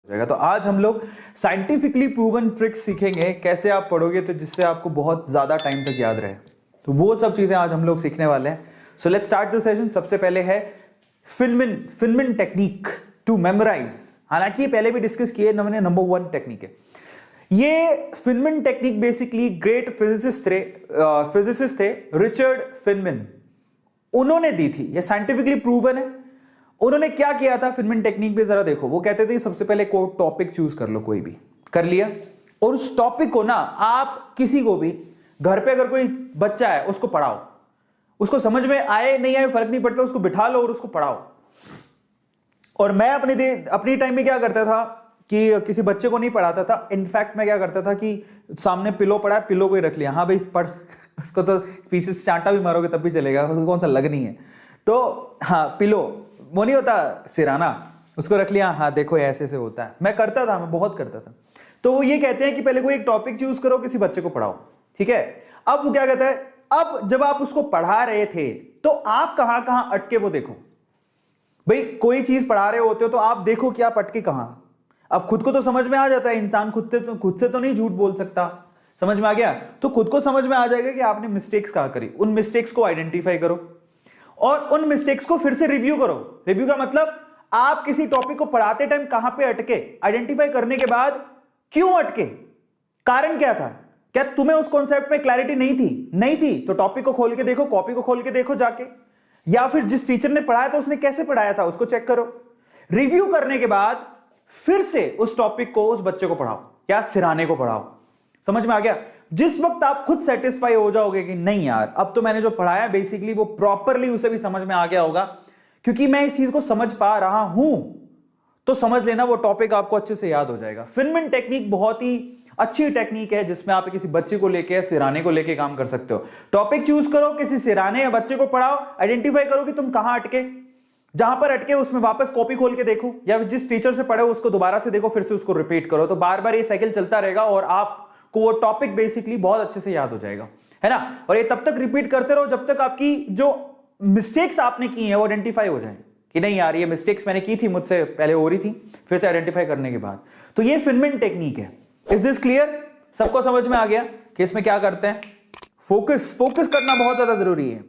जाएगा। तो आज हम लोग साइंटिफिकली प्रूवन ट्रिक्स सीखेंगे, कैसे आप पढ़ोगे तो जिससे आपको बहुत ज्यादा टाइम तक याद रहे। तो वो सब चीजें आज हम लोग सीखने वाले हैं। So let's start the session. सबसे पहले है फिनमिन टेक्निक टू मेमोराइज। हालांकि ये पहले भी डिस्कस किए, मैंने नंबर 1 टेक्निक है ये। फिनमिन टेक्निक बेसिकली ग्रेट फिजिसिस्ट थे रिचर्ड फिनमिन, उन्होंने दी थी। ये साइंटिफिकली प्रूवन है। उन्होंने क्या किया था फिनमिन टेक्निक पे, जरा देखो। वो कहते थे सबसे पहले कोई टॉपिक चूज कर लो, कोई भी कर लिया, और उस टॉपिक को ना आप किसी को भी घर पे अगर कोई बच्चा है उसको पढ़ाओ, उसको समझ में आए नहीं आए फर्क नहीं पड़ता, उसको बिठा लो और उसको पढ़ाओ। और मैं अपनी टाइम में क्या करता था कि किसी बच्चे को नहीं पढ़ाता था। इनफैक्ट मैं क्या करता था कि सामने पिलो पड़ा है, पिलो को ही रख लिया, हाँ भाई पढ़। उसको तो पीछे से चांटा भी मारोगे तब भी चलेगा, उसको कौन सा लग नहीं है। तो हाँ, पिलो वो नहीं होता सिराना, उसको रख लिया, हाँ देखो ऐसे ऐसे होता है। मैं करता था, मैं बहुत करता था। तो वो ये कहते हैं कि पहले कोई एक टॉपिक चूज करो, किसी बच्चे को पढ़ाओ, ठीक है। अब वो क्या कहता है, अब जब आप उसको पढ़ा रहे थे तो आप कहां कहां अटके वो देखो। भाई कोई चीज पढ़ा रहे होते हो तो आप देखो कि आप अटके कहां। अब खुद को तो समझ में आ जाता है, इंसान खुद से तो नहीं झूठ बोल सकता, समझ में आ गया। तो खुद को समझ में आ जाएगा कि आपने मिस्टेक्स कहां करी। उन मिस्टेक्स को आइडेंटिफाई करो और उन मिस्टेक्स को फिर से रिव्यू करो। रिव्यू का मतलब आप किसी टॉपिक को पढ़ाते टाइम कहां पे अटके, आइडेंटिफाई करने के बाद क्यों अटके, कारण क्या था। क्या तुम्हें उस कॉन्सेप्ट पे क्लैरिटी नहीं थी तो टॉपिक को खोल के देखो, कॉपी को खोल के देखो जाके, या फिर जिस टीचर ने पढ़ाया था उसने कैसे पढ़ाया था उसको चेक करो। रिव्यू करने के बाद फिर से उस टॉपिक को उस बच्चे को पढ़ाओ या सिराने को पढ़ाओ। समझ में आ गया। जिस वक्त आप खुद सेटिस्फाई हो जाओगे कि नहीं यार अब तो मैंने जो पढ़ाया बेसिकली वो प्रॉपरली उसे भी समझ में आ गया होगा, क्योंकि मैं इस चीज को समझ पा रहा हूं, तो समझ लेना वो टॉपिक आपको अच्छे से याद हो जाएगा। फिनमिन टेक्निक बहुत ही अच्छी टेक्निक है जिसमें आप किसी बच्चे को लेके या सिराने को लेके काम कर सकते हो। टॉपिक चूज करो, किसी सिराने या बच्चे को पढ़ाओ, आइडेंटिफाई करो कि तुम कहां अटके, जहां पर अटके उसमें वापस कॉपी खोल के देखो, या जिस टीचर से पढ़े उसको दोबारा से देखो, फिर से उसको रिपीट करो। तो बार बार ये साइकिल चलता रहेगा और आपको वो टॉपिक बेसिकली बहुत अच्छे से याद हो जाएगा, है ना। और ये तब तक रिपीट करते रहो जब तक आपकी जो मिस्टेक्स आपने की है वो आइडेंटिफाई हो जाए कि नहीं यार ये मिस्टेक्स मैंने की थी, मुझसे पहले हो रही थी, फिर से आइडेंटिफाई करने के बाद। तो ये फिनमिन टेक्निक है। Is this clear? सबको समझ में आ गया कि इसमें क्या करते हैं। फोकस करना बहुत ज्यादा जरूरी है।